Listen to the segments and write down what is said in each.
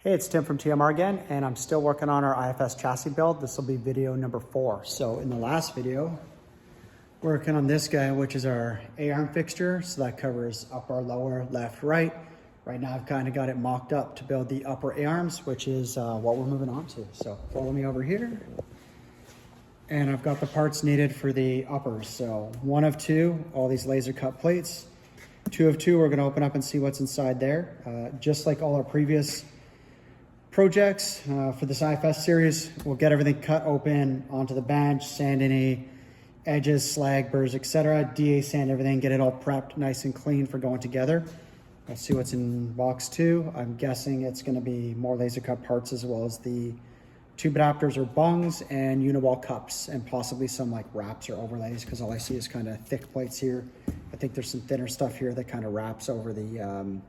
Hey, it's Tim from TMR again, and I'm still working on our IFS chassis build. This will be video number 4. So in the last video, working on this guy, which is our A-arm fixture. So that covers upper, lower, left, right. Right now I've kind of got it mocked up to build the upper A-arms, which is what we're moving on to. So follow me over here. And I've got the parts needed for the uppers. So 1 of 2, all these laser cut plates. 2 of 2, we're gonna open up and see what's inside there. Just like all our previous projects for this IFS series, we'll get everything cut open onto the bench, sand any edges, slag, burrs, etc. DA sand everything, get it all prepped nice and clean for going together. Let's see what's in box 2. I'm guessing it's going to be more laser cut parts as well as the tube adapters or bungs and uniball cups and possibly some like wraps or overlays, because all I see is kind of thick plates here. I think there's some thinner stuff here that kind of wraps over the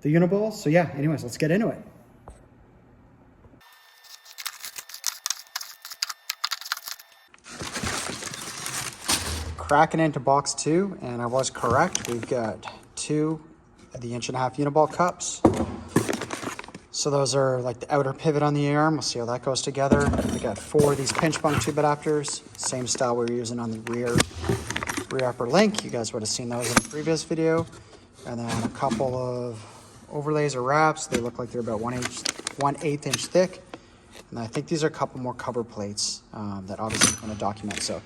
uniball. So yeah, anyways, let's get into it. Cracking into box 2, and I was correct. We've got 2 of the 1.5" uniball cups. So those are like the outer pivot on the arm. We'll see how that goes together. We got 4 of these pinch bung tube adapters, same style we were using on the rear upper link. You guys would have seen those in the previous video. And then a couple of overlays or wraps. They look like they're about 1/8 inch thick. And I think these are a couple more cover plates that obviously I'm going to document. So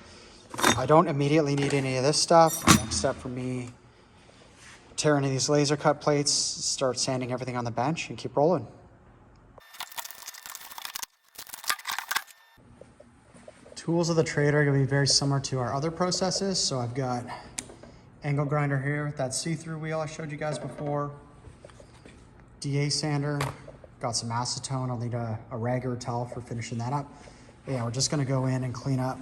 I don't immediately need any of this stuff. The next step for me, tear any of these laser cut plates, start sanding everything on the bench and keep rolling. Tools of the trade are going to be very similar to our other processes. So I've got angle grinder here with that see-through wheel I showed you guys before. DA sander, got some acetone. I'll need a rag or a towel for finishing that up. But yeah, we're just going to go in and clean up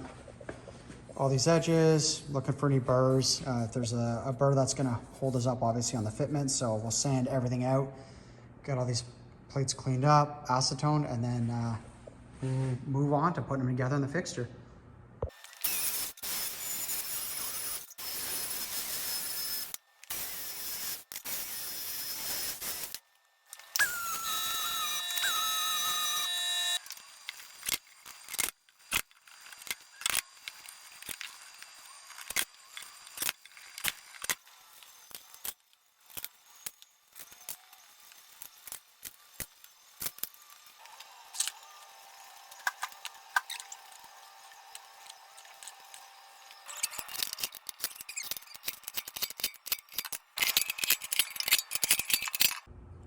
all these edges, looking for any burrs. If there's a burr that's gonna hold us up obviously on the fitment, so we'll sand everything out. Get all these plates cleaned up, acetone, and then move on to putting them together in the fixture.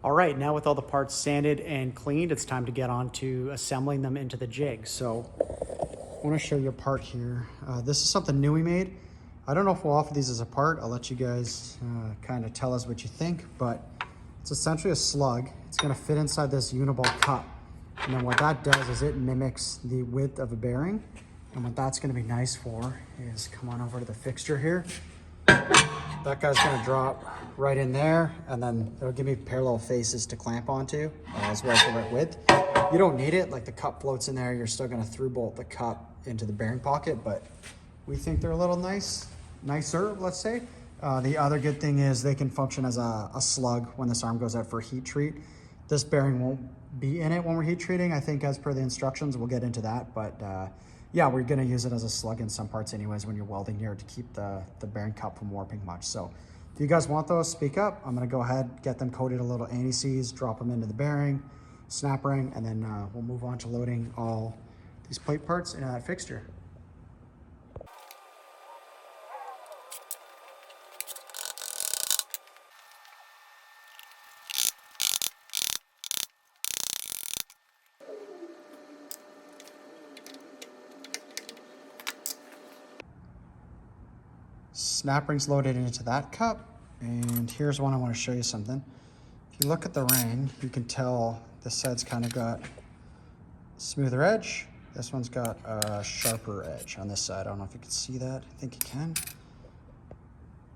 All right, now with all the parts sanded and cleaned, it's time to get on to assembling them into the jig. So I want to show you a part here. This is something new we made. I don't know if we'll offer these as a part. I'll let you guys kind of tell us what you think, but it's essentially a slug. It's going to fit inside this uniball cup. And then what that does is it mimics the width of a bearing. And what that's going to be nice for is, come on over to the fixture here. That guy's going to drop right in there, and then it'll give me parallel faces to clamp onto, as well as the right width. You don't need it, like the cup floats in there, you're still going to through bolt the cup into the bearing pocket, but we think they're a little nicer, let's say. The other good thing is they can function as a slug when this arm goes out for heat treat. This bearing won't be in it when we're heat treating, I think, as per the instructions. We'll get into that, but yeah, we're going to use it as a slug in some parts anyways when you're welding here to keep the bearing cup from warping much. So if you guys want those, speak up. I'm going to go ahead, get them coated a little anti-seize, drop them into the bearing, snap ring, and then we'll move on to loading all these plate parts into that fixture. Snap rings loaded into that cup, and here's one I want to show you something. If you look at the ring, you can tell this side's kind of got a smoother edge. This one's got a sharper edge on this side. I don't know if you can see that. I think you can.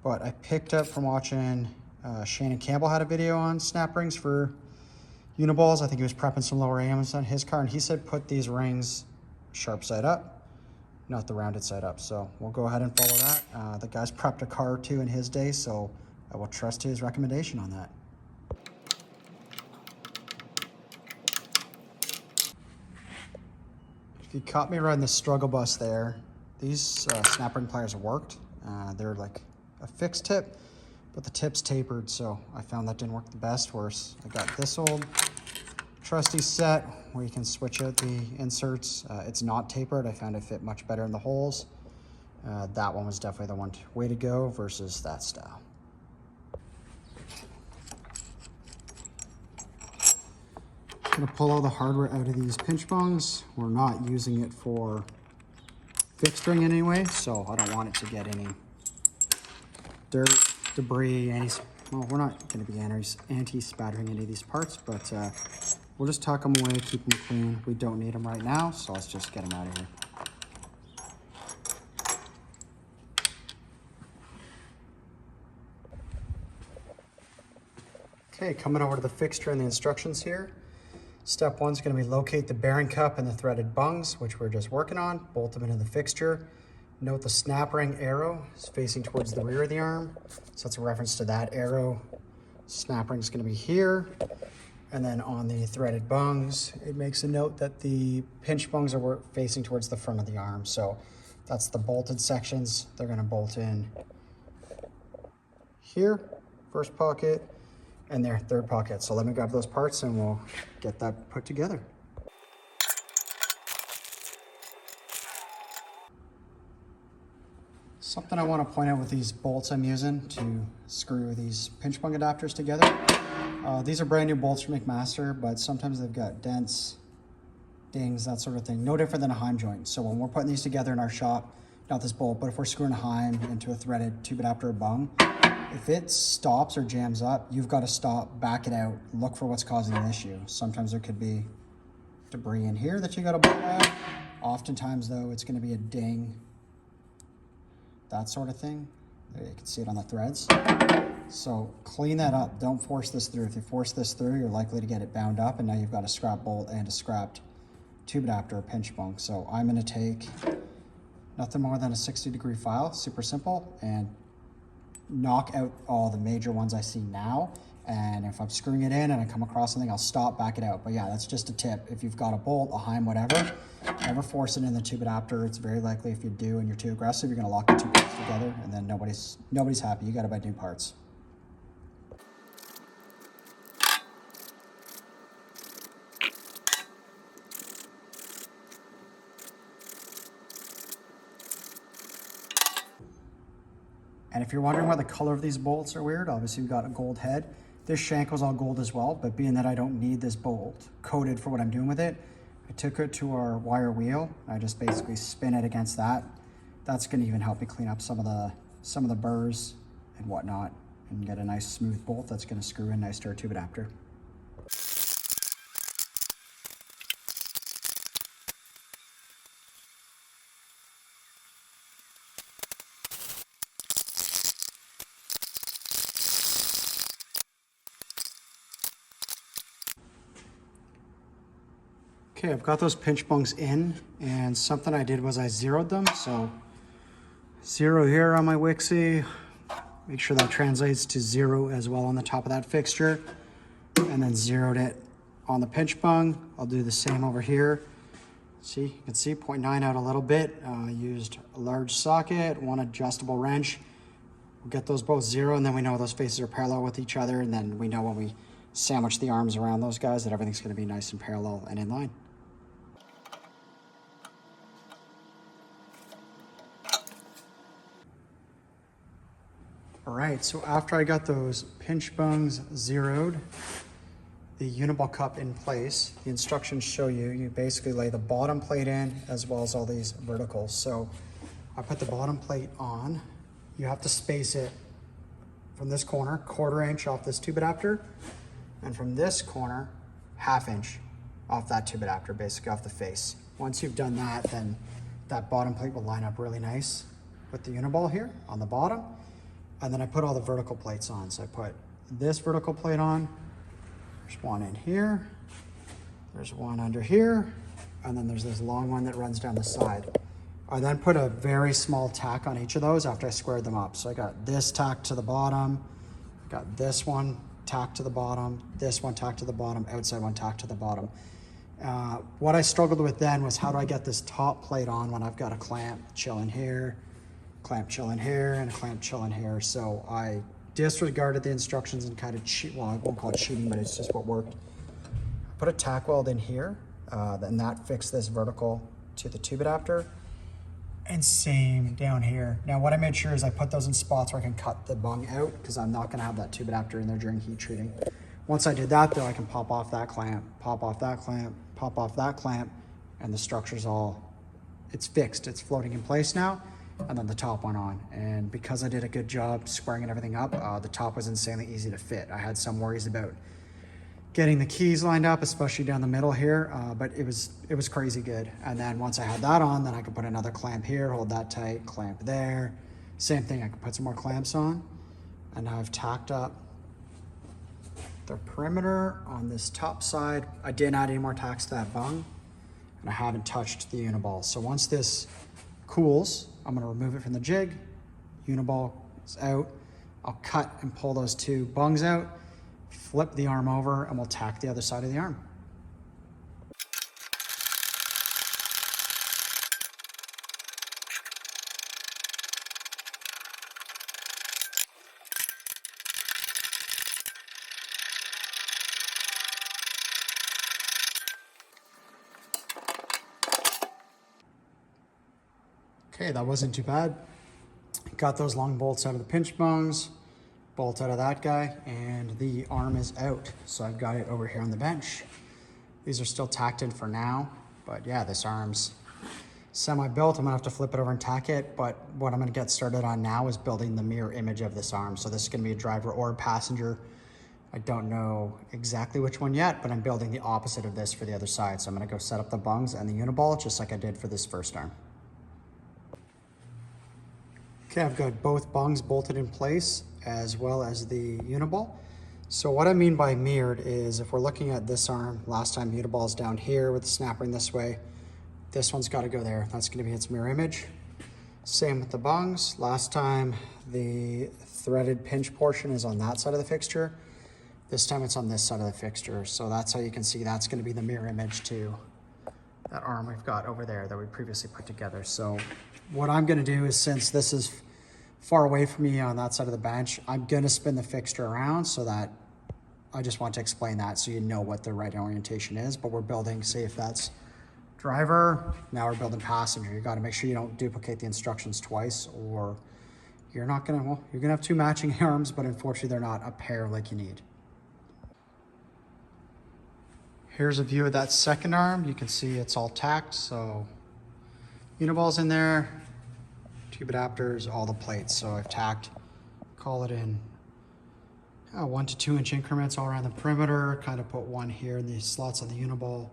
But I picked up from watching Shannon Campbell had a video on snap rings for uniballs. I think he was prepping some lower AMs on his car, and he said put these rings sharp side up, not the rounded side up. So we'll go ahead and follow that. The guy's prepped a car or two in his day, so I will trust his recommendation on that. If you caught me riding the struggle bus there, these snap ring pliers worked. They're like a fixed tip, but the tip's tapered, so I found that didn't work the best. Whereas I got this old trusty set where you can switch out the inserts. It's not tapered. I found it fit much better in the holes. That one was definitely the way to go versus that style. I'm gonna pull all the hardware out of these pinch bungs. We're not using it for fixturing anyway, so I don't want it to get any dirt, debris, well, we're not gonna be anti-spattering any of these parts, but we'll just tuck them away, keep them clean. We don't need them right now, so let's just get them out of here. Okay, coming over to the fixture and the instructions here. Step 1 is going to be locate the bearing cup and the threaded bungs, which we're just working on. Bolt them into the fixture. Note the snap ring arrow is facing towards the rear of the arm. So that's a reference to that arrow. Snap ring is going to be here. And then on the threaded bungs, it makes a note that the pinch bungs are facing towards the front of the arm. So that's the bolted sections. They're going to bolt in here, first pocket, and their third pocket. So let me grab those parts and we'll get that put together. Something I want to point out with these bolts I'm using to screw these pinch bung adapters together. These are brand new bolts from McMaster, but sometimes they've got dents, dings, that sort of thing. No different than a Heim joint. So when we're putting these together in our shop, not this bolt, but if we're screwing a Heim into a threaded tube adapter or bung, if it stops or jams up, you've got to stop, back it out, look for what's causing the issue. Sometimes there could be debris in here that you got to pull out. Oftentimes though, it's going to be a ding, that sort of thing. There, you can see it on the threads. So clean that up. Don't force this through. If you force this through, you're likely to get it bound up, and now you've got a scrap bolt and a scrapped tube adapter or pinch bung. So I'm going to take nothing more than a 60-degree file, super simple, and knock out all the major ones I see now. And if I'm screwing it in and I come across something, I'll stop, back it out. But yeah, that's just a tip. If you've got a bolt, a Heim, whatever, never force it in the tube adapter. It's very likely if you do and you're too aggressive, you're going to lock the two parts together, and then nobody's happy. You got to buy new parts. And if you're wondering why the color of these bolts are weird, obviously we've got a gold head. This shank was all gold as well, but being that I don't need this bolt coated for what I'm doing with it, I took it to our wire wheel. I just basically spin it against that. That's gonna even help me clean up some of the burrs and whatnot, and get a nice smooth bolt that's gonna screw in nice to our tube adapter. Okay, I've got those pinch bungs in, and something I did was I zeroed them. So 0 here on my Wixie, make sure that translates to 0 as well on the top of that fixture, and then zeroed it on the pinch bung. I'll do the same over here. See, you can see 0.9 out a little bit. Used a large socket, one adjustable wrench. We'll get those both 0, and then we know those faces are parallel with each other, and then we know when we sandwich the arms around those guys that everything's gonna be nice and parallel and in line. All right, so after I got those pinch bungs zeroed, the uniball cup in place, the instructions show you basically lay the bottom plate in as well as all these verticals. So I put the bottom plate on. You have to space it from this corner, 1/4 inch off this tube adapter, and from this corner, 1/2 inch off that tube adapter, basically off the face. Once you've done that, then that bottom plate will line up really nice with the uniball here on the bottom. And then I put all the vertical plates on. So I put this vertical plate on. There's one in here. There's one under here. And then there's this long one that runs down the side. I then put a very small tack on each of those after I squared them up. So I got this tack to the bottom, got this one tack to the bottom, this one tack to the bottom, outside one tack to the bottom. What I struggled with then was how do I get this top plate on when I've got a clamp chilling here, clamp chilling here, and a clamp chilling here. So I disregarded the instructions and kind of well, I won't call it cheating, but it's just what worked. Put a tack weld in here, then that fixed this vertical to the tube adapter. And same down here. Now what I made sure is I put those in spots where I can cut the bung out because I'm not gonna have that tube adapter in there during heat treating. Once I did that though, I can pop off that clamp, pop off that clamp, pop off that clamp, and the structure's it's fixed, it's floating in place now, and then the top went on. And because I did a good job squaring everything up, the top was insanely easy to fit. I had some worries about getting the keys lined up, especially down the middle here, but it was crazy good. And then once I had that on, then I could put another clamp here, hold that tight, clamp there. Same thing, I could put some more clamps on. And now I've tacked up the perimeter on this top side. I didn't add any more tacks to that bung, and I haven't touched the uniball. So once this cools, I'm gonna remove it from the jig. Uniball is out. I'll cut and pull those two bungs out, flip the arm over, and we'll tack the other side of the arm. Okay, that wasn't too bad. Got those long bolts out of the pinch bungs, bolt out of that guy, and the arm is out. So I've got it over here on the bench. These are still tacked in for now, but yeah, this arm's semi-built. I'm gonna have to flip it over and tack it, but what I'm gonna get started on now is building the mirror image of this arm. So this is gonna be a driver or a passenger. I don't know exactly which one yet, but I'm building the opposite of this for the other side. So I'm gonna go set up the bungs and the uniball just like I did for this first arm. Okay, I've got both bungs bolted in place as well as the uniball. So what I mean by mirrored is if we're looking at this arm, last time the uniball's down here with the snap ring this way, this one's got to go there. That's going to be its mirror image. Same with the bungs. Last time the threaded pinch portion is on that side of the fixture. This time it's on this side of the fixture. So that's how you can see that's going to be the mirror image to that arm we've got over there that we previously put together. So what I'm gonna do is, since this is far away from me on that side of the bench, I'm gonna spin the fixture around so that I just want to explain that so you know what the right orientation is. But we're building, say if that's driver, now we're building passenger. You gotta make sure you don't duplicate the instructions twice, or you're not gonna, well, you're gonna have two matching arms, but unfortunately they're not a pair like you need. Here's a view of that second arm. You can see it's all tacked, so uniball's in there, tube adapters, all the plates. So I've tacked, call it in 1 to 2 inch increments all around the perimeter, kind of put one here in these slots on the uniball,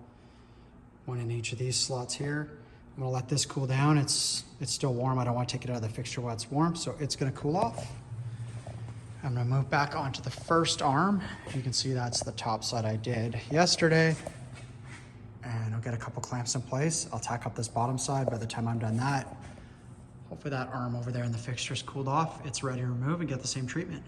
one in each of these slots here. I'm gonna let this cool down. It's still warm. I don't want to take it out of the fixture while it's warm, so it's gonna cool off. I'm gonna move back onto the first arm. You can see that's the top side I did yesterday. And I'll get a couple clamps in place. I'll tack up this bottom side. By the time I'm done that, hopefully that arm over there in the fixture's cooled off. It's ready to remove and get the same treatment.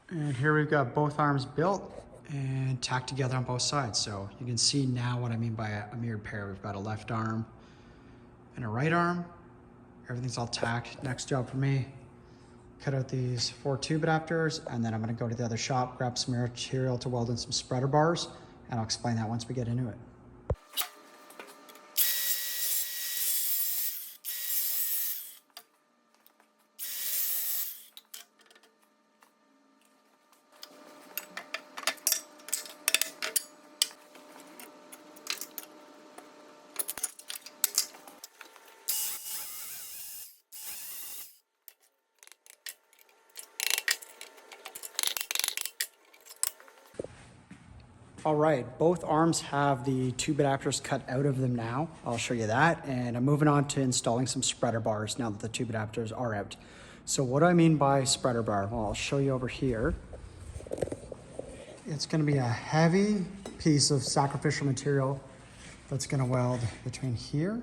And here we've got both arms built and tacked together on both sides. So you can see now what I mean by a mirrored pair. We've got a left arm and a right arm. Everything's all tacked. Next job for me, cut out these 4 tube adapters, and then I'm gonna go to the other shop, grab some material to weld in some spreader bars, and I'll explain that once we get into it. All right, both arms have the tube adapters cut out of them now. I'll show you that. And I'm moving on to installing some spreader bars now that the tube adapters are out. So what do I mean by spreader bar? Well, I'll show you over here. It's gonna be a heavy piece of sacrificial material that's gonna weld between here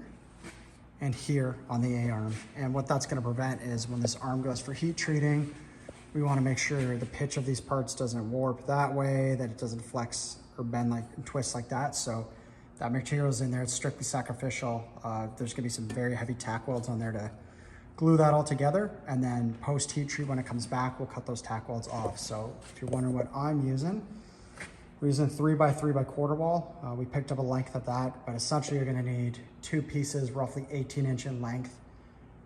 and here on the A-arm. And what that's gonna prevent is when this arm goes for heat treating, we wanna make sure the pitch of these parts doesn't warp that way, that it doesn't flex or bend like, twist like that. So that material is in there, it's strictly sacrificial. There's gonna be some very heavy tack welds on there to glue that all together. And then post heat treat, when it comes back, we'll cut those tack welds off. So if you're wondering what I'm using, we're using 3x3 by quarter wall. We picked up a length of that, but essentially you're gonna need two pieces, roughly 18-inch in length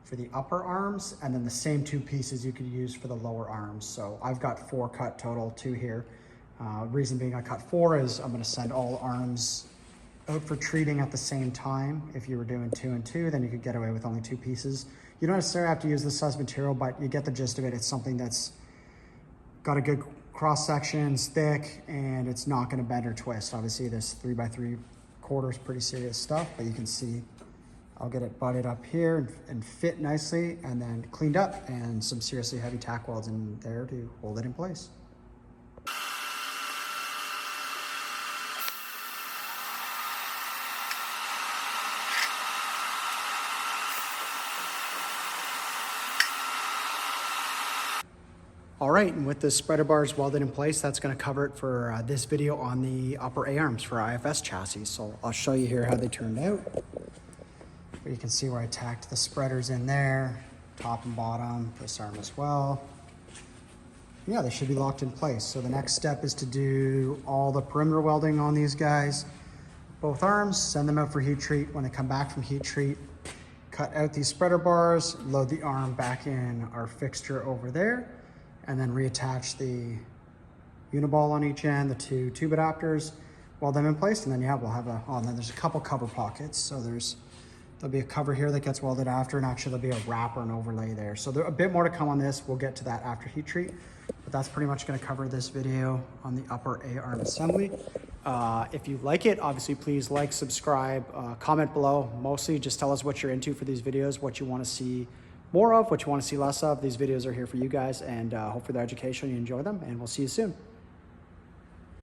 for the upper arms, and then the same two pieces you could use for the lower arms. So I've got 4 cut total, 2 here. Reason being I cut 4 is I'm gonna send all arms out for treating at the same time. If you were doing 2 and 2, then you could get away with only 2 pieces. You don't necessarily have to use this size material, but you get the gist of it. It's something that's got a good cross sections, thick, and it's not gonna bend or twist. Obviously this 3x3 quarter is pretty serious stuff, but you can see I'll get it butted up here and fit nicely, and then cleaned up, and some seriously heavy tack welds in there to hold it in place. All right, and with the spreader bars welded in place, that's gonna cover it for this video on the upper A-arms for IFS chassis. So I'll show you here how they turned out. But you can see where I tacked the spreaders in there, top and bottom, this arm as well. Yeah, they should be locked in place. So the next step is to do all the perimeter welding on these guys, both arms, send them out for heat treat. When they come back from heat treat, cut out these spreader bars, load the arm back in our fixture over there, and then reattach the uniball on each end, the 2 tube adapters, weld them in place, and then yeah, we'll have and then there's a couple cover pockets. So there'll be a cover here that gets welded after, and actually there'll be a wrap or an overlay there. So there's a bit more to come on this. We'll get to that after heat treat, but that's pretty much gonna cover this video on the upper A-arm assembly. If you like it, obviously please like, subscribe, comment below. Mostly just tell us what you're into for these videos, what you wanna see more of, what you wanna see less of. These videos are here for you guys, and hopefully they're educational, you enjoy them, and we'll see you soon.